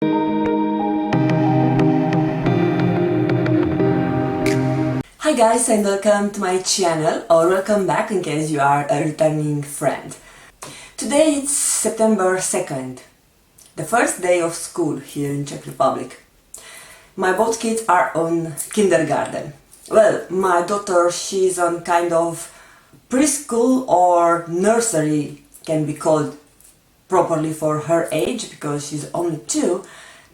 Hi guys, and welcome to my channel, or welcome back in case you are a returning friend. Today it's September 2nd, the first day of school here in Czech Republic. My both kids are on kindergarten. Well, my daughter, she's on kind of preschool or nursery, can be called properly for her age because she's only 2.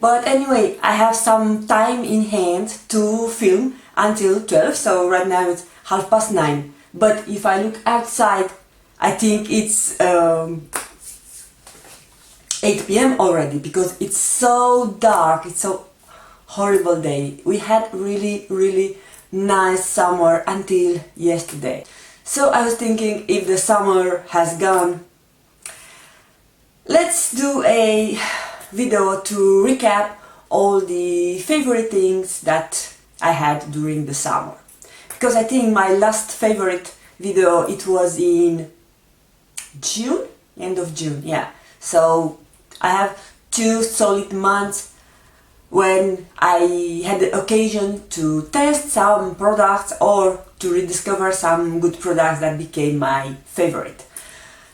But anyway, I have some time in hand to film until 12, so right now it's 9:30. But if I look outside, I think it's 8 p.m. already because it's so dark, it's so horrible day. We had really nice summer until yesterday. So I was thinking, if the summer has gone, let's do a video to recap all the favorite things that I had during the summer. Because I think my last favorite video, it was in June, end of June, yeah. So I have 2 solid months when I had the occasion to test some products or to rediscover some good products that became my favorite.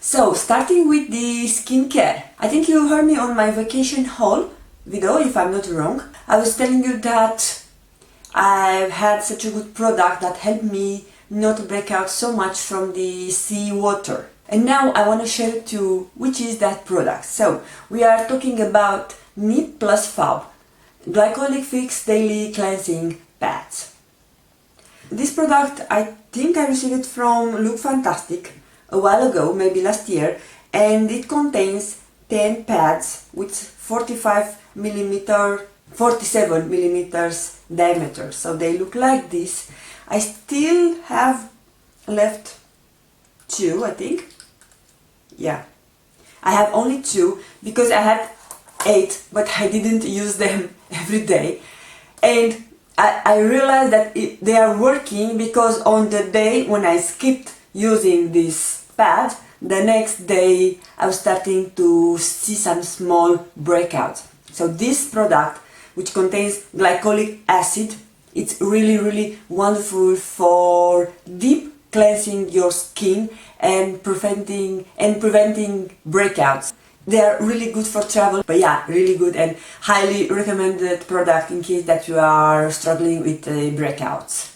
So, starting with the skincare. I think you heard me on my vacation haul video, if I'm not wrong. I was telling you that I've had such a good product that helped me not break out so much from the sea water. And now I want to share with you which is that product. So, we are talking about Nip Plus Fab Glycolic Fix Daily Cleansing Pads. This product, I think I received it from Look Fantastic a while ago, maybe last year, and it contains 10 pads with 47 millimeters diameter. So they look like this. I still have left 2, I think. Yeah, I have only 2 because I had 8, but I didn't use them every day. And I realized that they are working because on the day when I skipped using this pad, the next day I was starting to see some small breakouts. So this product, which contains glycolic acid, it's really wonderful for deep cleansing your skin and preventing breakouts. They are really good for travel, but yeah, really good and highly recommended product in case that you are struggling with breakouts.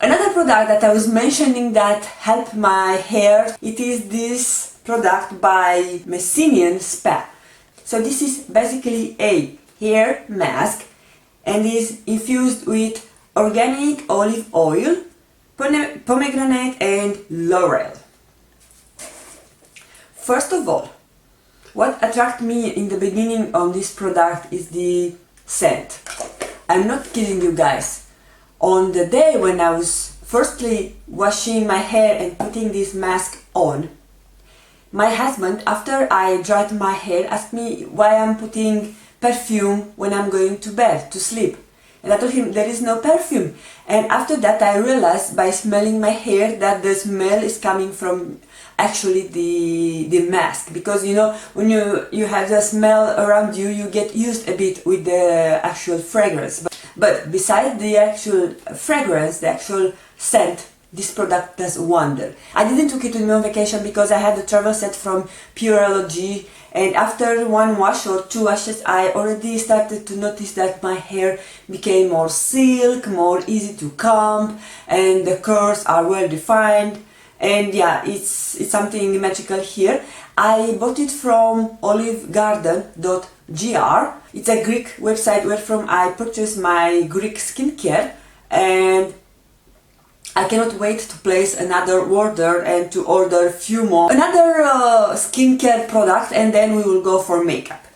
Another product that I was mentioning that helped my hair, it is this product by Messinian Spa. So this is basically a hair mask and is infused with organic olive oil, pomegranate and laurel. First of all, what attracted me in the beginning of this product is the scent. I'm not kidding you guys. On the day when I was firstly washing my hair and putting this mask on, my husband, after I dried my hair, asked me why I'm putting perfume when I'm going to bed to sleep. And I told him there is no perfume. And after that I realized by smelling my hair that the smell is coming from actually the mask. Because you know, when you have the smell around you, you get used a bit with the actual fragrance. But besides the actual fragrance, the actual scent, this product does wonder. I didn't took it with me on vacation because I had a travel set from Pureology, and after 1 wash or 2 washes I already started to notice that my hair became more silk, more easy to comb, and the curls are well defined. And yeah, it's something magical here. I bought it from olivegarden.gr. It's a Greek website where from I purchased my Greek skincare, and I cannot wait to place another order and to order a few more. Another skincare product, and then we will go for makeup.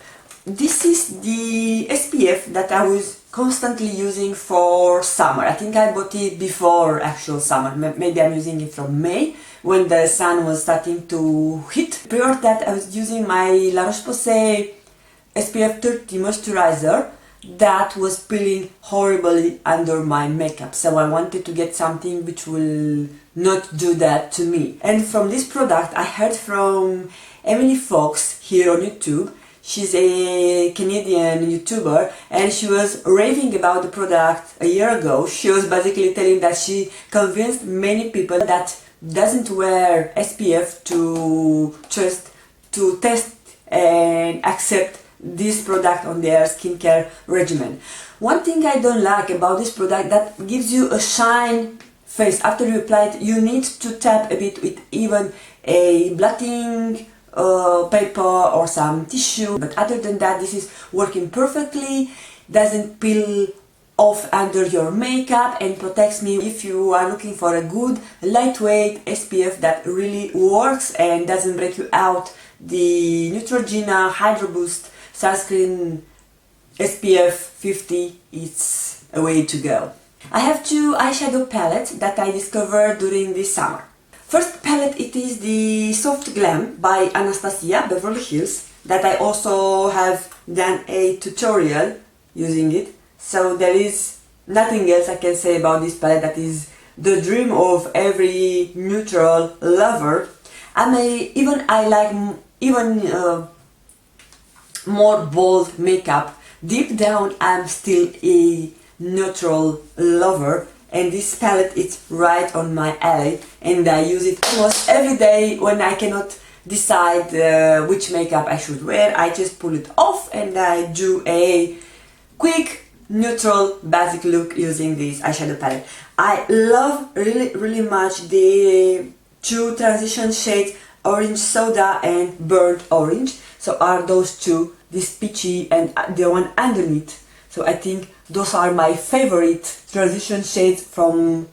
This is the SPF that I was constantly using for summer. I think I bought it before actual summer. Maybe I'm using it from May when the sun was starting to hit. Prior to that I was using my La Roche-Posay SPF 30 moisturizer that was peeling horribly under my makeup. So I wanted to get something which will not do that to me. And from this product I heard from Emily Fox here on YouTube She's a Canadian YouTuber and she was raving about the product a year ago. She was basically telling that she convinced many people that doesn't wear SPF to test and accept this product on their skincare regimen. One thing I don't like about this product, that gives you a shine face. After you apply it, you need to tap a bit with even a blotting paper or some tissue, but other than that, this is working perfectly, doesn't peel off under your makeup and protects me. If you are looking for a good lightweight SPF that really works and doesn't break you out, the Neutrogena Hydro Boost Sunscreen SPF 50 is a way to go. I have two eyeshadow palettes that I discovered during this summer. First palette, it is the Soft Glam by Anastasia, Beverly Hills, that I also have done a tutorial using it. So there is nothing else I can say about this palette. That is the dream of every neutral lover. I like even more bold makeup. Deep down, I'm still a neutral lover. And this palette is right on my alley, and I use it almost every day when I cannot decide which makeup I should wear. I just pull it off and I do a quick neutral basic look using this eyeshadow palette. I love really much the two transition shades, Orange Soda and Burnt Orange. So are those two, this peachy and the one underneath. So I think those are my favorite transition shades from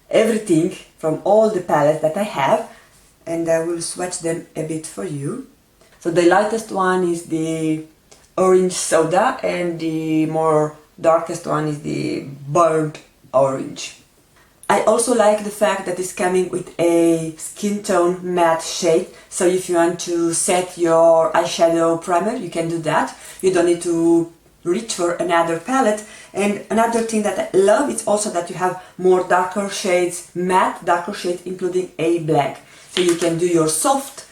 everything, from all the palettes that I have, and I will swatch them a bit for you. So the lightest one is the Orange Soda and the more darkest one is the Burnt Orange. I also like the fact that it's coming with a skin tone matte shade, so if you want to set your eyeshadow primer, you can do that. You don't need to reach for another palette. And another thing that I love is also that you have more darker shades, matte darker shades, including a black. So you can do your soft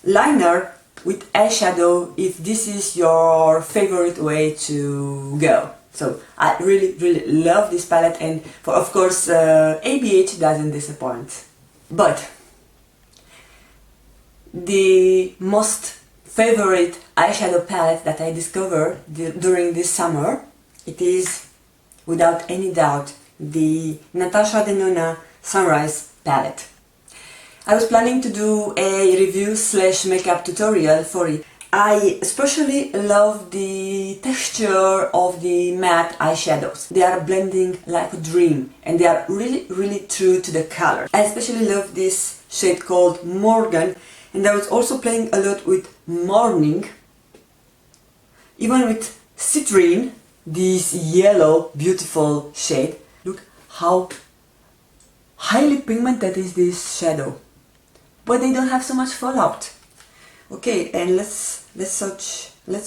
liner with eyeshadow if this is your favorite way to go. So I really love this palette, and of course ABH doesn't disappoint. But the most favorite eyeshadow palette that I discovered during this summer, it is without any doubt the Natasha Denona Sunrise palette. I was planning to do a review / makeup tutorial for it. I especially love the texture of the matte eyeshadows. They are blending like a dream and they are really true to the color. I especially love this shade called Morgan, and I was also playing a lot with Morning, even with Citrine, this yellow beautiful shade. Look how highly pigmented is this shadow, but they don't have so much fallout. Okay, and let's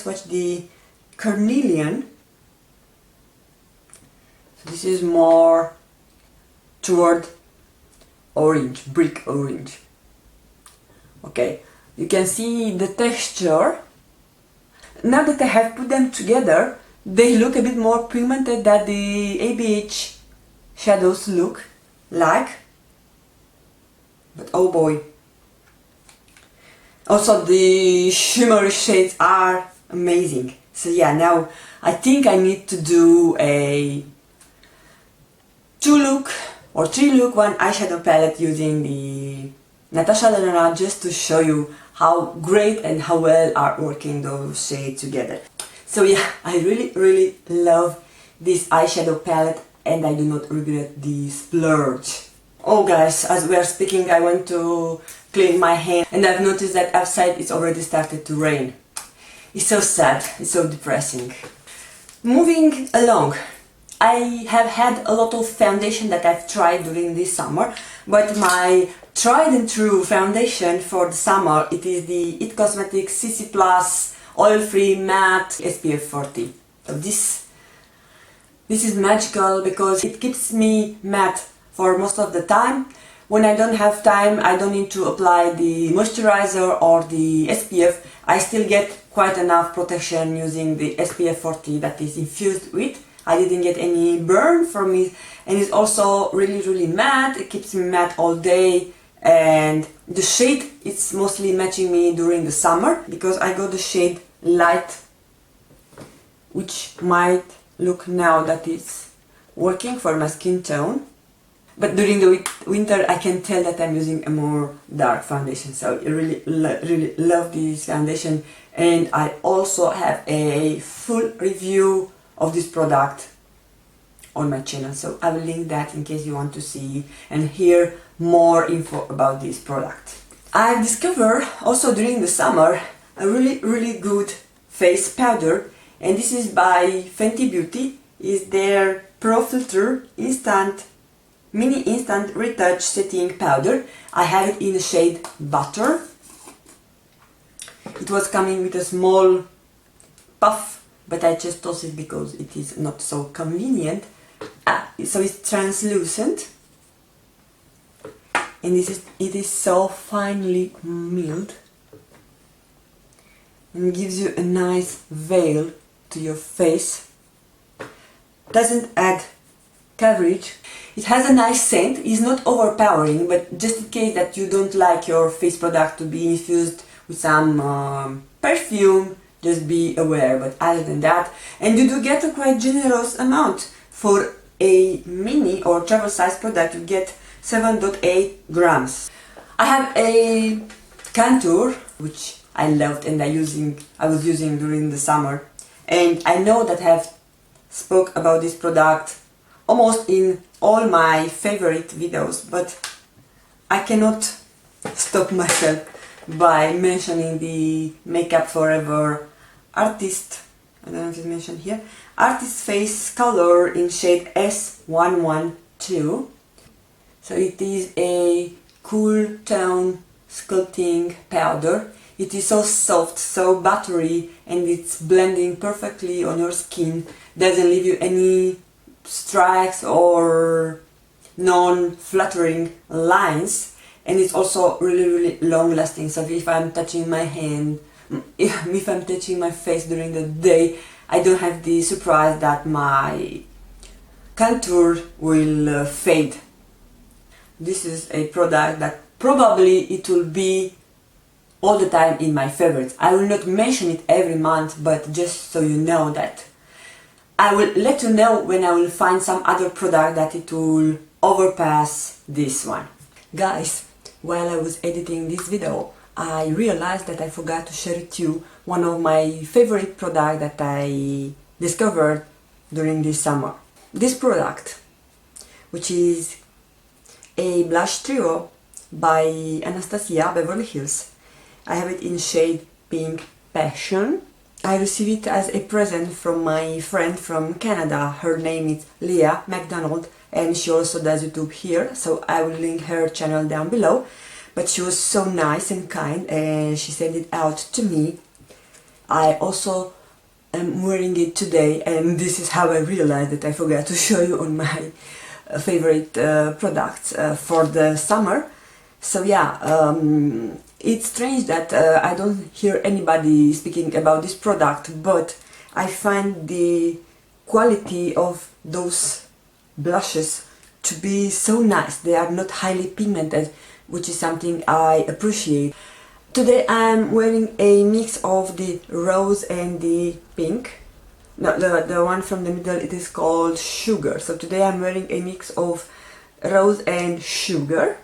watch the Carnelian. So this is more toward orange, brick orange. Okay, you can see the texture. Now that I have put them together, they look a bit more pigmented than the ABH shadows look like. But oh boy. Also the shimmery shades are amazing. So yeah, now I think I need to do a 2-look or 3-look one eyeshadow palette using the Natasha Denona, just to show you how great and how well are working those shades together. So yeah, I really love this eyeshadow palette and I do not regret the splurge. Oh guys, as we are speaking, I went to clean my hand and I've noticed that outside it's already started to rain. It's so sad, it's so depressing. Moving along, I have had a lot of foundation that I've tried during this summer, but my tried and true foundation for the summer, it is the IT Cosmetics CC Plus Oil-Free Matte SPF 40. So this is magical because it keeps me matte for most of the time. When I don't have time, I don't need to apply the moisturizer or the SPF. I still get quite enough protection using the SPF 40 that is infused with. I didn't get any burn from it, and it's also really matte. It keeps me matte all day, and the shade it's mostly matching me during the summer because I got the shade light, which might look now that it's working for my skin tone. But during the winter I can tell that I'm using a more dark foundation, so I really love this foundation. And I also have a full review of this product on my channel, so I will link that in case you want to see and hear more info about this product. I discovered also during the summer a really good face powder, and this is by Fenty Beauty. Is their Pro Filtr Mini Instant Retouch Setting Powder. I have it in the shade Butter. It was coming with a small puff, but I just tossed it because it is not so convenient. So it's translucent, and it is so finely milled and gives you a nice veil to your face. Doesn't add coverage. It has a nice scent. It's not overpowering, but just in case that you don't like your face product to be infused with some perfume, just be aware. But other than that, and you do get a quite generous amount for a mini or travel size product. You get 7.8 grams. I have a contour which I loved and I was using during the summer, and I know that I have spoke about this product almost in all my favorite videos, but I cannot stop myself by mentioning the Makeup Forever Artist, I don't know if it's mentioned here, Artist Face Color in shade S112. So it is a cool tone sculpting powder. It is so soft, so buttery, and it's blending perfectly on your skin. Doesn't leave you any stripes or non-flattering lines, and it's also really long lasting. So if I'm touching my hand, if I'm touching my face during the day, I don't have the surprise that my contour will fade. This is a product that probably it will be all the time in my favorites. I will not mention it every month, but just so you know that I will let you know when I will find some other product that it will overpass this one. Guys, while I was editing this video, I realized that I forgot to share with you one of my favorite products that I discovered during this summer. This product, which is a blush trio by Anastasia Beverly Hills. I have it in shade Pink Passion. I received it as a present from my friend from Canada. Her name is Leah McDonald, and she also does YouTube here, so I will link her channel down below. But she was so nice and kind, and she sent it out to me. I also am wearing it today, and this is how I realized that I forgot to show you on my favorite products for the summer. So yeah, it's strange that I don't hear anybody speaking about this product, but I find the quality of those blushes to be so nice. They are not highly pigmented, which is something I appreciate. Today I'm wearing a mix of the rose and the pink. No, the one from the middle, it is called Sugar. So today I'm wearing a mix of rose and sugar.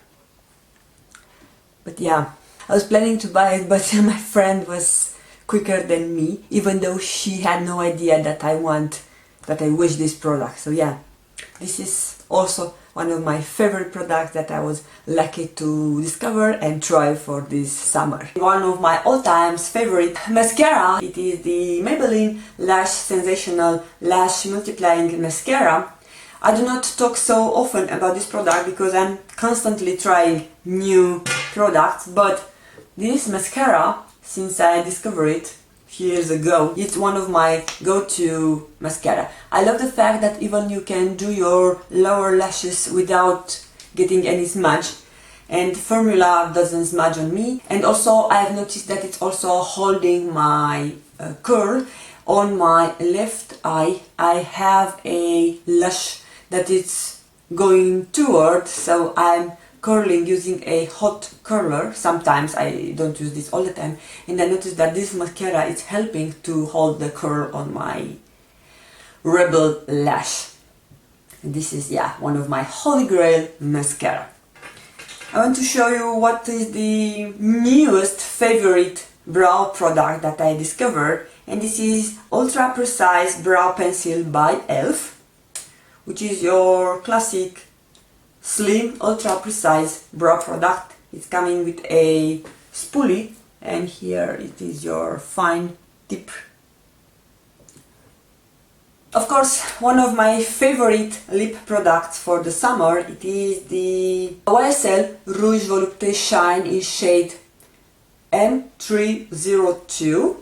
But yeah, I was planning to buy it, but my friend was quicker than me, even though she had no idea that I wish this product. So yeah, this is also one of my favorite products that I was lucky to discover and try for this summer. One of my all-time favorite mascara, it is the Maybelline Lash Sensational Lash Multiplying Mascara. I do not talk so often about this product because I'm constantly trying new products, but this mascara, since I discovered it years ago, it's one of my go-to mascara. I love the fact that even you can do your lower lashes without getting any smudge, and the formula doesn't smudge on me. And also I've noticed that it's also holding my curl on my left eye. I have a lash that is going toward, so I'm curling using a hot curler. Sometimes I don't use this all the time, and I noticed that this mascara is helping to hold the curl on my Rebel lash. And this is, yeah, one of my holy grail mascara. I want to show you what is the newest favorite brow product that I discovered, and this is Ultra Precise Brow Pencil by e.l.f., which is your classic slim ultra precise brow product. It's coming with a spoolie, and here it is your fine tip. Of course, one of my favorite lip products for the summer, it is the YSL Rouge Volupte Shine in shade M302,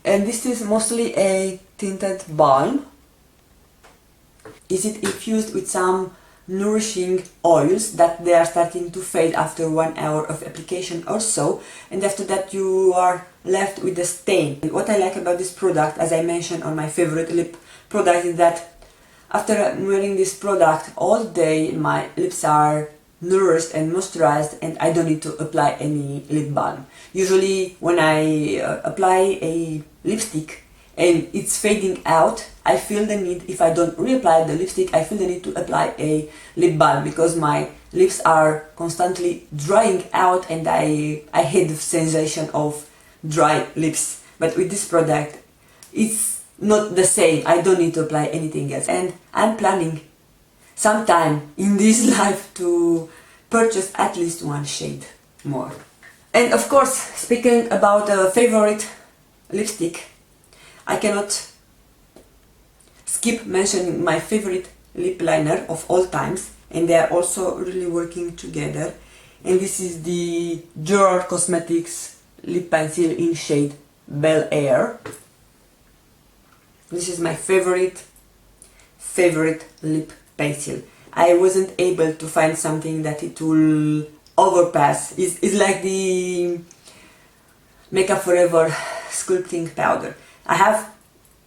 and this is mostly a tinted balm. Is it infused with some nourishing oils that they are starting to fade after 1 hour of application or so, and after that you are left with a stain. What I like about this product, as I mentioned on my favorite lip product, is that after wearing this product all day my lips are nourished and moisturized, and I don't need to apply any lip balm. Usually when I apply a lipstick and it's fading out, I feel the need, if I don't reapply the lipstick, I feel the need to apply a lip balm, because my lips are constantly drying out and I hate the sensation of dry lips. But with this product, it's not the same. I don't need to apply anything else, and I'm planning sometime in this life to purchase at least one shade more. And of course, speaking about a favorite lipstick, I cannot skip mentioning my favorite lip liner of all times, and they are also really working together. And this is the Gerard Cosmetics lip pencil in shade Bel Air. This is my favorite lip pencil. I wasn't able to find something that it will overpass. It's like the Makeup Forever sculpting powder. I have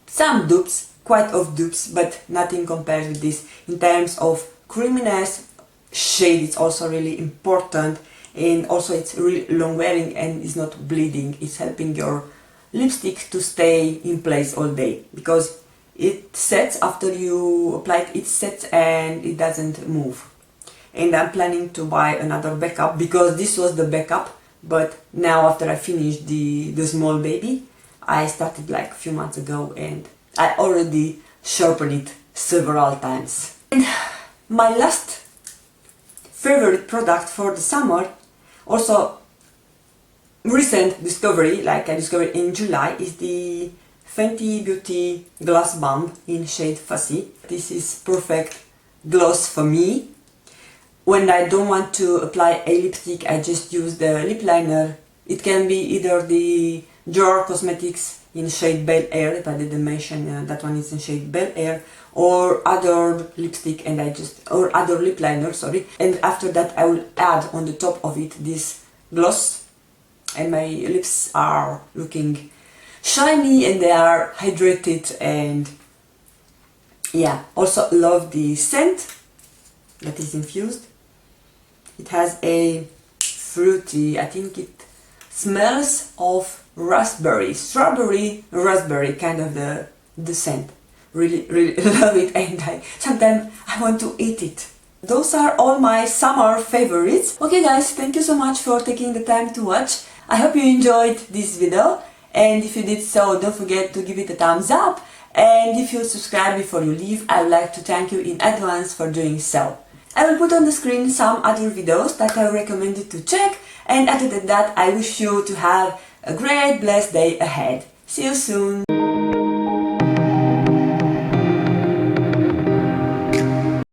some dupes, quite of dupes, but nothing compared with this. In terms of creaminess, shade is also really important, and also it's really long wearing and it's not bleeding. It's helping your lipstick to stay in place all day, because it sets after you apply it, sets and it doesn't move. And I'm planning to buy another backup, because this was the backup, but now after I finished the small baby, I started like a few months ago and I already sharpened it several times. And my last favorite product for the summer, also recent discovery, like I discovered in July, is the Fenty Beauty Gloss Bomb in shade Fussy. This is perfect gloss for me. When I don't want to apply a lipstick, I just use the lip liner. It can be either the Gerard Cosmetics in shade Bel Air, if I didn't mention that one is in shade Bel Air, or other lipstick, and or other lip liner, sorry. And after that I will add on the top of it this gloss, and my lips are looking shiny and they are hydrated. And yeah, also love the scent that is infused. It has a fruity, I think it smells of raspberry, strawberry, raspberry, kind of the scent. Really love it, and sometimes I want to eat it. Those are all my summer favorites. Okay guys, thank you so much for taking the time to watch. I hope you enjoyed this video, and if you did so, don't forget to give it a thumbs up, and if you subscribe before you leave, I would like to thank you in advance for doing so. I will put on the screen some other videos that I recommend you to check, and other than that, I wish you to have a great blessed day ahead. See you soon!